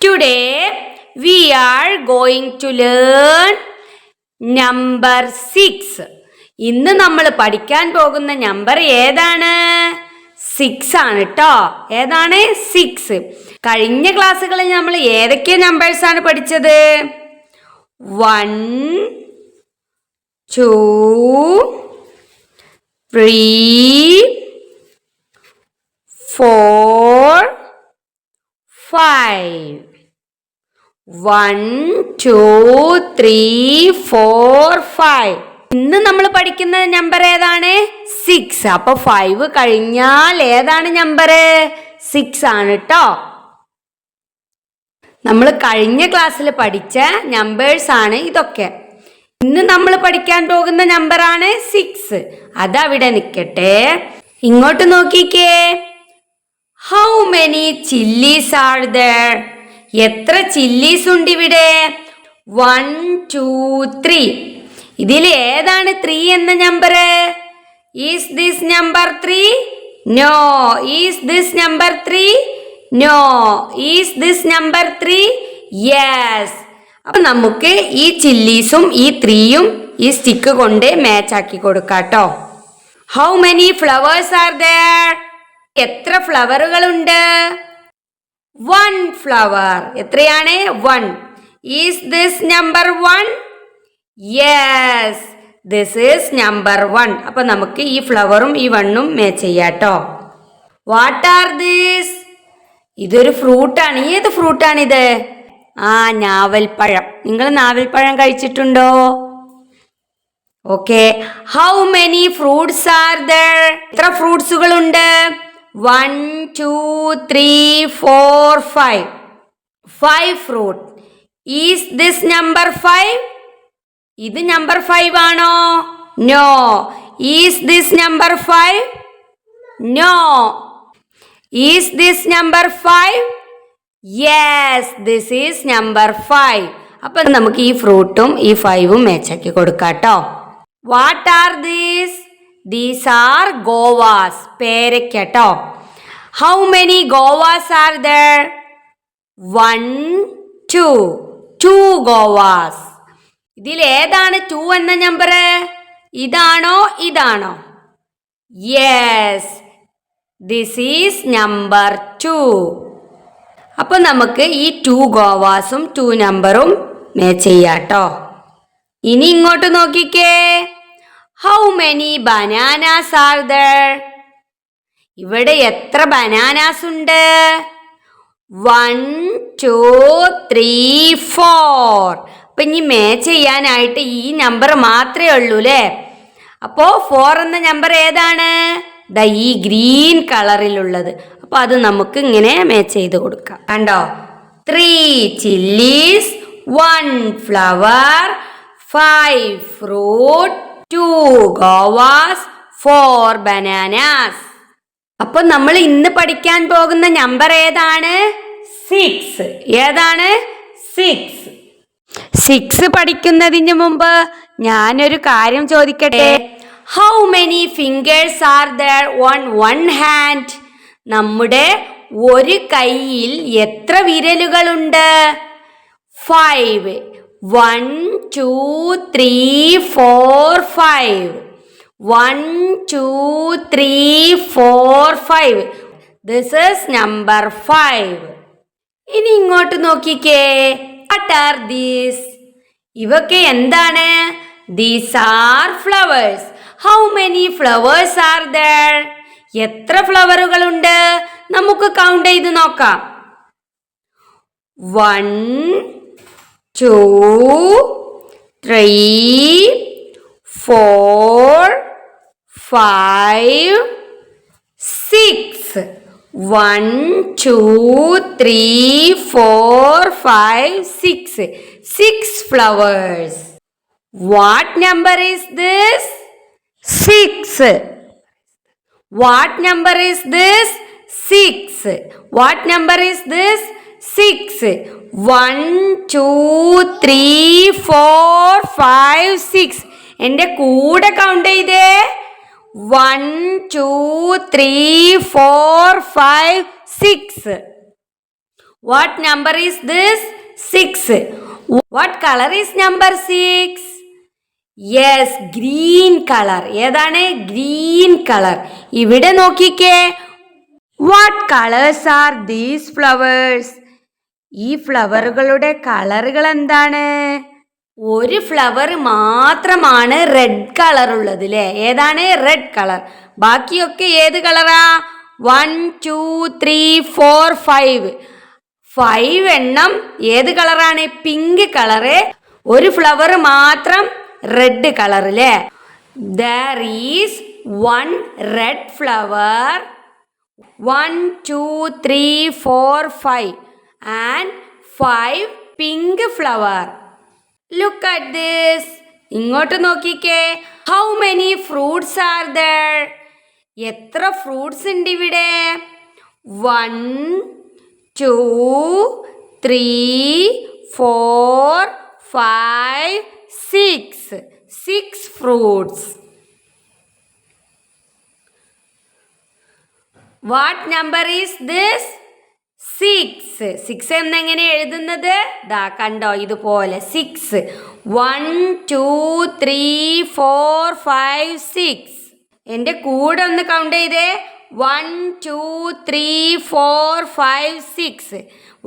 Today we are going to learn number 6. ഇന്ന് നമ്മൾ പഠിക്കാൻ പോകുന്ന നമ്പർ ഏതാണ്? 6 ആണ് ട്ടോ. ഏതാണ്? 6. കഴിഞ്ഞ ക്ലാസ്സുകളിൽ നമ്മൾ ഏതൊക്കെ നമ്പേഴ്സ് ആണ് പഠിച്ചത്? 1 2 3 4 5. 1 2 3 4 5. ഇന്ന് നമ്മൾ പഠിക്കുന്ന നമ്പർ ഏതാണ്? 6. അപ്പൊ 5 കഴിഞ്ഞാൽ ഏതാണ് നമ്പർ? 6 ആണ് ട്ടോ. നമ്മൾ കഴിഞ്ഞ ക്ലാസ്സിൽ പഠിച്ച നമ്പേഴ്സ് ആണ് ഇതൊക്കെ. ഇന്ന് നമ്മൾ പഠിക്കാൻ പോകുന്ന നമ്പറാണ് 6. അതവിടെ നിൽക്കട്ടെ. ഇങ്ങോട്ട് നോക്കിക്കേ. How many chillies are there? എത്ര ചില്ലീസ് ഉണ്ട് ഇവിടെ? 1 2 3. ഇതിൽ ഏതാണ് 3 എന്ന number? Is this number 3? No. Is this number 3? No. Is this number 3? Yes. അപ്പൊ നമുക്ക് ഈ ചില്ലീസും ഈ 3യും ഈ സ്റ്റിക്ക് കൊണ്ട് മാച്ച് ആക്കി കൊടുക്കാട്ടോ. How many flowers are there? എത്ര ഫ്ലവറുകളുണ്ട്? 1 flower. എത്രയാണ്? 1. Is this number 1? Yes. This is number 1. അപ്പൊ നമുക്ക് ഈ ഫ്ലവറും ഈ 1ഉം മാച്ച് ചെയ്യാട്ടോ. What are this? ഇതൊരു ഫ്രൂട്ടാണ്. ഏത് ഫ്രൂട്ടാണിത്? ഞാവൽപ്പഴം. നിങ്ങൾ നാവൽപ്പഴം കഴിച്ചിട്ടുണ്ടോ? Okay. How many fruits are there? എത്ര ഫ്രൂട്ട്സുകളുണ്ട്? 1 2 3 4 5. 5 fruit. Is this number 5? ഇത് നമ്പർ 5 ആണോ? No. Is this number 5? No. Is this number 5? Yes. This is number 5. അപ്പൊ നമുക്ക് ഈ ഫ്രൂട്ടും ഈ 5ഉം മാച്ചാക്കി കൊടുക്കാട്ടോ. What are these? These are govas. പേരയ്ക്കട്ടോ. How many govas are there? 1 2. 2 govas. ഇതിൽ ഏതാണ് 2 എന്ന നമ്പർ? ഇതാണോ ഇതാണോ? Yes. This is number 2. അപ്പൊ നമുക്ക് ഈ 2 ഗോവാസും 2 നമ്പറും മാച്ച് ചെയ്യാട്ടോ. ഇനി ഇങ്ങോട്ട് നോക്കിക്കേ. How many bananas are there? ഇവിടെ എത്ര ബനാനാസ് ഉണ്ട്? 1 2 3 4. അപ്പൊ ഇനി മാച്ച് ചെയ്യാനായിട്ട് ഈ നമ്പർ മാത്രമേ ഉള്ളൂ അല്ലേ? അപ്പോ 4 എന്ന നമ്പർ ഏതാണ്? ദാ ഈ ഗ്രീൻ കളറിലുള്ളത്. അപ്പൊ അത് നമുക്ക് ഇങ്ങനെ മാച്ച് ചെയ്ത് കൊടുക്കാം. കണ്ടോ? 3 chilies, 1 flower, 5 fruit, 2 govas, 4 bananas. അപ്പൊ നമ്മൾ ഇന്ന് പഠിക്കാൻ പോകുന്ന നമ്പർ ഏതാണ്? 6. ഏതാണ്? 6. 6 പഠിക്കുന്നതിന് മുമ്പ് ഞാനൊരു കാര്യം ചോദിക്കട്ടെ. How many fingers are there on one hand? നമ്മുടെ ഒരു കൈയിൽ എത്ര വിരലുകളുണ്ട്? 5. 1 2 3 4 5. 1 2 3 4 5. This is number 5. ഇനി ഇങ്ങോട്ട് നോക്കിക്കേ. What are these? ഇവയൊക്കെ എന്താണ്? These are flowers. How many flowers are there? എത്ര ഫ്ലവറുകളുണ്ട്? നമുക്ക് കൗണ്ട് ചെയ്ത് നോക്കാം. 1 2 3 4 5 6. 1 2 3 4 5 6. 6 flowers. What number is this? 6. What number is this? 6. What number is this? 6. 1 2 3 4 5 6. എൻ്റെ കൂടെ കൗണ്ട് ചെയ്തേ. 1 2 3 4 5 6. What number is this? 6. What color is number 6? Yes, green color. ഏതാണ്? Green color. ഇവിടെ നോക്കിക്കേ. What colors are these flowers? ഈ ഫ്ലവറുകളുടെ കളറുകൾ എന്താണ്? ഒരു ഫ്ലവർ മാത്രമാണ് റെഡ് കളർ ഉള്ളത് അല്ലേ? ഏതാണ്? Red colour. ബാക്കിയൊക്കെ ഏത് കളറാ? 1 2 3 4 5. 5 എണ്ണം ഏത് കളറാണ്? Pink colour. ഒരു ഫ്ലവർ മാത്രം റെഡ് കളർ അല്ലേ? There is one red flower. 1 2 3 4 5 and 5 pink flower. Look at this. ഇങ്ങോട്ട് നോക്കിക്കേ. How many fruits are there? എത്ര ഫ്രൂട്ട്സ് ഉണ്ട് ഇവിടെ? 1 2 3 4 5 6. 6 fruits. What number is this? 6. 6 എന്നെങ്ങനെ എഴുതുന്നത്? ദാ കണ്ടോ ഇതുപോലെ 6. 1 2 3 4 5 6. എൻ്റെ കൂടെ ഒന്ന് കൗണ്ട് ചെയ്തേ. 1 2 3 4 5 6.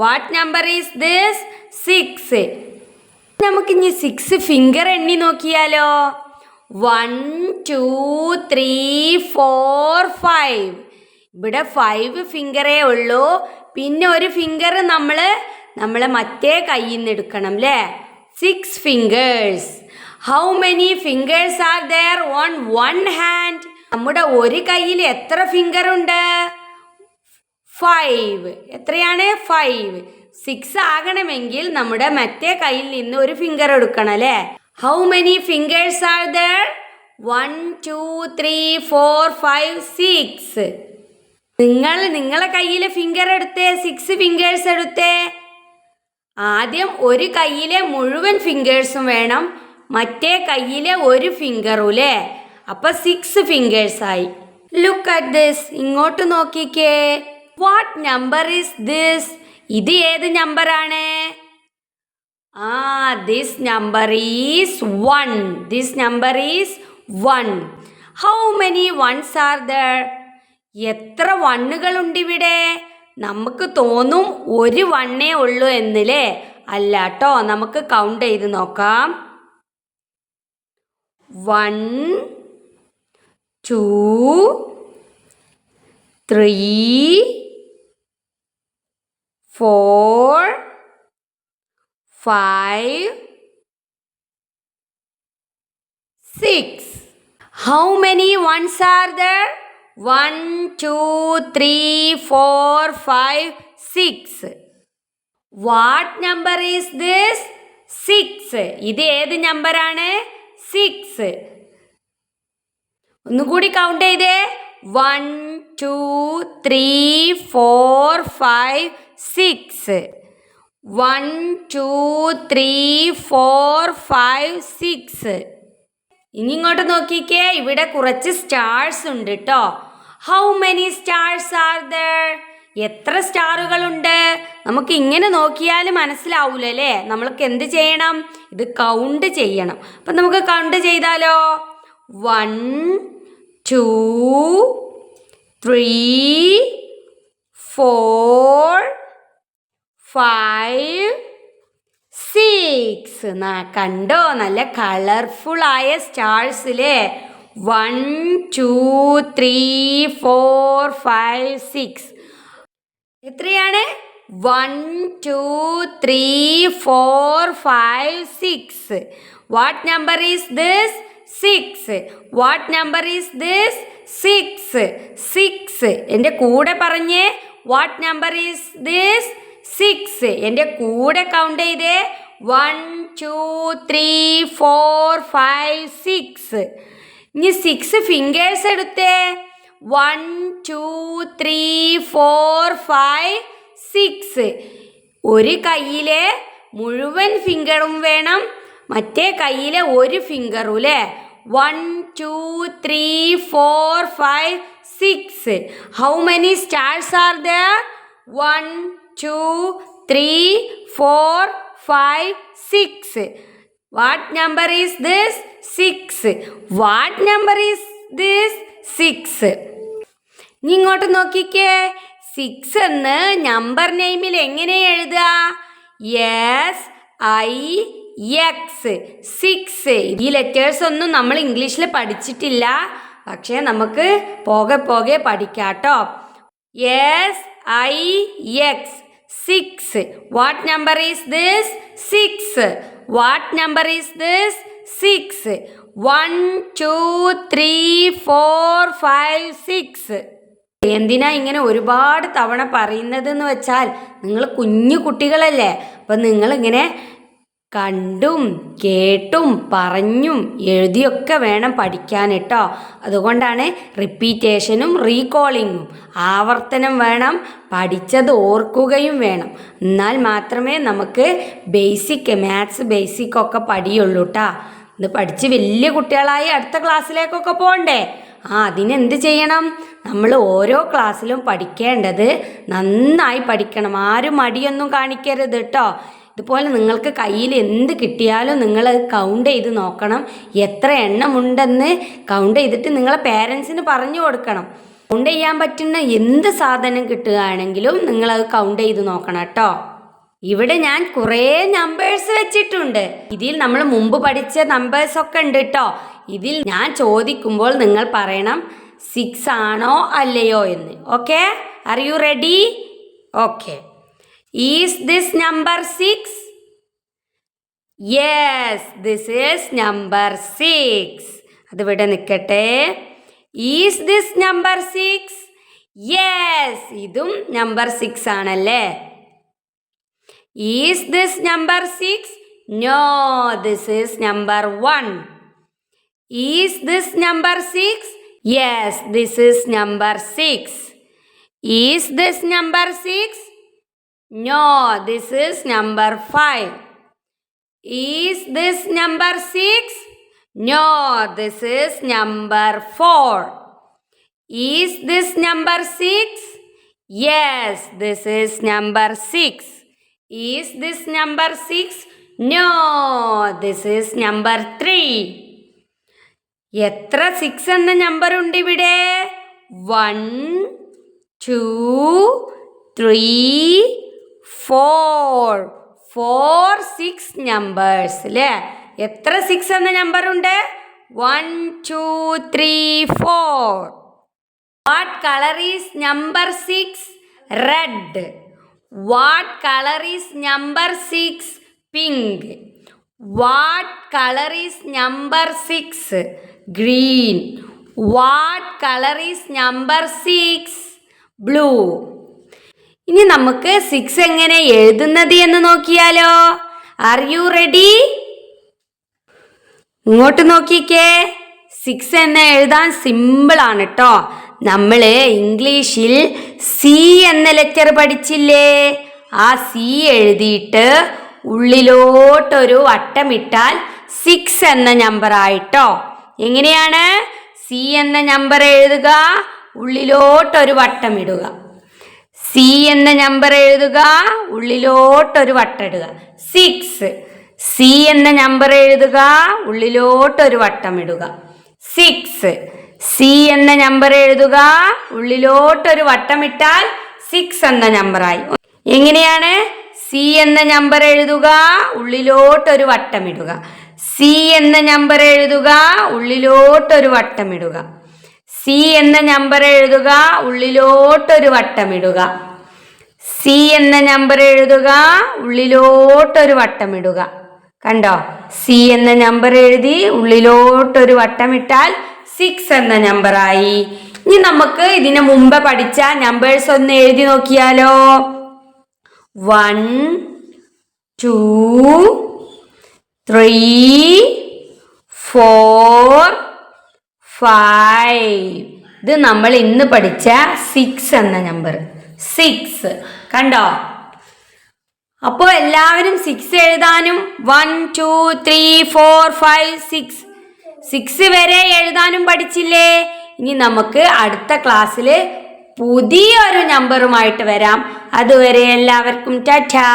What number is this? 6. നമുക്കിനി 6 ഫിംഗർ എണ്ണി നോക്കിയാലോ? 1 2 3 4 5. ഇവിടെ 5 ഫിംഗറേ ഉള്ളൂ. പിന്നെ ഒരു ഫിംഗർ നമ്മളെ മറ്റേ കയ്യിൽ നിന്ന് എടുക്കണം അല്ലേ? 6 fingers. How many fingers are there on one hand? നമ്മുടെ ഒരു കയ്യിൽ എത്ര ഫിംഗർ ഉണ്ട്? 5. എത്രയാണ്? 5. 6 ആകണമെങ്കിൽ നമ്മുടെ മറ്റേ കയ്യിൽ നിന്ന് ഒരു ഫിംഗർ എടുക്കണം അല്ലേ? How many fingers are there? 1 2 3 4 5 6. നിങ്ങളെ കയ്യിലെ ഫിംഗർ എടുത്തേ. 6 ഫിംഗേഴ്സ് എടുത്തേ. ആദ്യം ഒരു കയ്യിലെ മുഴുവൻ ഫിംഗേഴ്സും വേണം, മറ്റേ കയ്യിലെ ഒരു ഫിംഗറും അല്ലേ? അപ്പൊ 6 ഫിംഗേഴ്സ് ആയി. Look at this. ഇങ്ങോട്ട് നോക്കിക്കേ. What number is this? ഇത് ഏത് നമ്പറാണ്? This number is 1. This number is 1. How many ones are there? എത്ര വണ്ണുകളുണ്ട് ഇവിടെ? നമുക്ക് തോന്നും ഒരു വണ്ണേ ഉള്ളൂ എന്നല്ലേ? അല്ല കേട്ടോ, നമുക്ക് കൗണ്ട് ചെയ്ത് നോക്കാം. 1 2 3 4 5 6. How many ones are there? 1 2 3 4 5 6. What number is this? 6. ഇത് ഏത് നമ്പറാണ്? 6. ഒന്നുകൂടി കൗണ്ട് ചെയ്തേ. 1 2 3 4 5 6. 1 2 3 4 5 6. ഇനി ഇങ്ങോട്ട് നോക്കിക്കേ. ഇവിടെ കുറച്ച് സ്റ്റാർസ് ഉണ്ട് കേട്ടോ. How many stars are there? എത്ര സ്റ്റാറുകളുണ്ട്? നമുക്ക് ഇങ്ങനെ നോക്കിയാൽ മനസ്സിലാവൂല അല്ലേ? നമ്മൾക്ക് എന്ത് ചെയ്യണം? ഇത് കൗണ്ട് ചെയ്യണം. അപ്പം നമുക്ക് കൗണ്ട് ചെയ്താലോ? 1 2 3 4 5 6. കണ്ടോ? നല്ല കളർഫുൾ ആയ സ്റ്റാർസ് അല്ലേ? 1 2 3 4 5 6. എത്രയാണ്? 1 2 3 4 5 6. What number is this? 6. What number is this? 6. 6. എൻ്റെ കൂടെ പറഞ്ഞേ. What number is this? 6. എൻ്റെ കൂടെ കൗണ്ട് ചെയ്തേ. 1 2 3 4 5 6. ഇനി 6 ഫിംഗേഴ്സ് എടുത്തേ. 1 2 3 4 5 6. ഒരു കയ്യിലെ മുഴുവൻ ഫിംഗറും വേണം, മറ്റേ കയ്യിലെ ഒരു ഫിംഗറും അല്ലേ? 1 2 3 4 5 6. How many stars are there? 1 2, 3, 4, 5, 6. What number is this? 6. What number is this? 6. ഇനി ഇങ്ങോട്ട് നോക്കിക്കേ. 6 എന്ന് നമ്പർ നെയിമിൽ എങ്ങനെ എഴുതുക? SIX 6. ഈ ലെറ്റേഴ്സ് ഒന്നും നമ്മൾ ഇംഗ്ലീഷിൽ പഠിച്ചിട്ടില്ല, പക്ഷേ നമുക്ക് പോകെ പോകെ പഠിക്കാട്ടോ. SIX 6. What number is this? 6. What number is this? 6. 1, 2, 3, 4, 5, 6. എന്തിനാ ഇങ്ങനെ ഒരുപാട് തവണ പറയുന്നത് എന്ന് വെച്ചാൽ, നിങ്ങൾ കുഞ്ഞു കുട്ടികളല്ലേ, അപ്പം നിങ്ങളിങ്ങനെ കണ്ടും കേട്ടും പറഞ്ഞും എഴുതിയൊക്കെ വേണം പഠിക്കാൻ കേട്ടോ. അതുകൊണ്ടാണ് റിപ്പീറ്റേഷനും റീകോളിങ്ങും. ആവർത്തനം വേണം, പഠിച്ചത് ഓർക്കുകയും വേണം. എന്നാൽ മാത്രമേ നമുക്ക് മാത്സ് ബേസിക്കൊക്കെ പഠിയുള്ളൂ കേട്ടോ. ഇത് പഠിച്ച് വലിയ കുട്ടികളായി അടുത്ത ക്ലാസ്സിലേക്കൊക്കെ പോകണ്ടേ? അതിനെന്ത് ചെയ്യണം? നമ്മൾ ഓരോ ക്ലാസ്സിലും പഠിക്കേണ്ടത് നന്നായി പഠിക്കണം. ആരും മടിയൊന്നും കാണിക്കരുത് കേട്ടോ. ഇതുപോലെ നിങ്ങൾക്ക് കയ്യിൽ എന്ത് കിട്ടിയാലും നിങ്ങൾ കൗണ്ട് ചെയ്ത് നോക്കണം. എത്ര എണ്ണമുണ്ടെന്ന് കൗണ്ട് ചെയ്തിട്ട് നിങ്ങളെ പേരൻസിന് പറഞ്ഞു കൊടുക്കണം. കൗണ്ട് ചെയ്യാൻ പറ്റുന്ന എന്ത് സാധനം കിട്ടുകയാണെങ്കിലും നിങ്ങളത് കൗണ്ട് ചെയ്ത് നോക്കണം കേട്ടോ. ഇവിടെ ഞാൻ കുറേ നമ്പേഴ്സ് വെച്ചിട്ടുണ്ട്. ഇതിൽ നമ്മൾ മുമ്പ് പഠിച്ച നമ്പേഴ്സ് ഒക്കെ ഉണ്ട് കേട്ടോ. ഇതിൽ ഞാൻ ചോദിക്കുമ്പോൾ നിങ്ങൾ പറയണം 6 ആണോ അല്ലയോ എന്ന്. Okay, are you ready? Okay. Is this number 6? Yes, this is number 6. അതിവിടെ നിൽക്കട്ടെ. Is this number 6? യെസ്, ഇതും നമ്പർ 6 ആണല്ലേ. Is this number 6? No, this is number 1. Is this number 6? Yes, this is number 6. Is this number 6? No, this is number 5. Is this number 6? No, this is number 4. Is this number 6? Yes, this is number 6. Is this number 6? No, this is number 3. എത്ര 6 എന്ന number ഉണ്ട് ഇവിടെ? 1, 2, 3, 4. 6 numbers അല്ലേ? എത്ര 6 എന്ന number ഉണ്ട്? 1, 2, 3, 4. What color is number 6? Red. What color is number 6? Pink. What color is number 6? Green. What color is number 6? Blue. ഇനി നമുക്ക് 6 എങ്ങനെ എഴുതുന്നത് എന്ന് നോക്കിയാലോ? Are you ready? ഇങ്ങോട്ട് നോക്കിക്കേ. 6 എന്ന് എഴുതാൻ സിമ്പിളാണ് കേട്ടോ. നമ്മൾ ഇംഗ്ലീഷിൽ സി എന്ന ലെറ്റർ പഠിച്ചില്ലേ? ആ സി എഴുതിയിട്ട് ഉള്ളിലോട്ടൊരു വട്ടമിട്ടാൽ 6 എന്ന നമ്പർ ആയിട്ടോ. എങ്ങനെയാണ്? സി എന്ന നമ്പർ എഴുതുക, ഉള്ളിലോട്ടൊരു വട്ടമിടുക. സി എന്ന നമ്പർ എഴുതുക, ഉള്ളിലോട്ടൊരു വട്ടമിടുക. 6. സി എന്ന നമ്പർ എഴുതുക, ഉള്ളിലോട്ടൊരു വട്ടമിടുക. 6. സി എന്ന നമ്പർ എഴുതുക, ഉള്ളിലോട്ടൊരു വട്ടമിട്ടാൽ 6 എന്ന നമ്പറായി. എങ്ങനെയാണ്? സി എന്ന നമ്പർ എഴുതുക, ഉള്ളിലോട്ടൊരു വട്ടമിടുക. സി എന്ന നമ്പർ എഴുതുക, ഉള്ളിലോട്ടൊരു വട്ടമിടുക. സി എന്ന നമ്പർ എഴുതുക, ഉള്ളിലോട്ടൊരു വട്ടമിടുക. സി എന്ന നമ്പർ എഴുതുക, ഉള്ളിലോട്ടൊരു വട്ടമിടുക. കണ്ടോ? സി എന്ന നമ്പർ എഴുതി ഉള്ളിലോട്ടൊരു വട്ടമിട്ടാൽ 6 എന്ന നമ്പറായി. ഇനി നമുക്ക് ഇതിന് മുമ്പ് പഠിച്ച നമ്പേഴ്സ് ഒന്ന് എഴുതി നോക്കിയാലോ? 1, 2, 3, 4, 5. ഇത് നമ്മൾ ഇന്ന് പഠിച്ച 6 എന്ന നമ്പർ. 6 കണ്ടോ? അപ്പോൾ എല്ലാവരും 6 എഴുതാനും 1, 2, 3, 4, 5, 6 വരെ എഴുതാനും പഠിച്ചില്ലേ? ഇനി നമുക്ക് അടുത്ത ക്ലാസ്സിൽ പുതിയൊരു നമ്പറുമായിട്ട് വരാം. അതുവരെ എല്ലാവർക്കും ടാറ്റാ.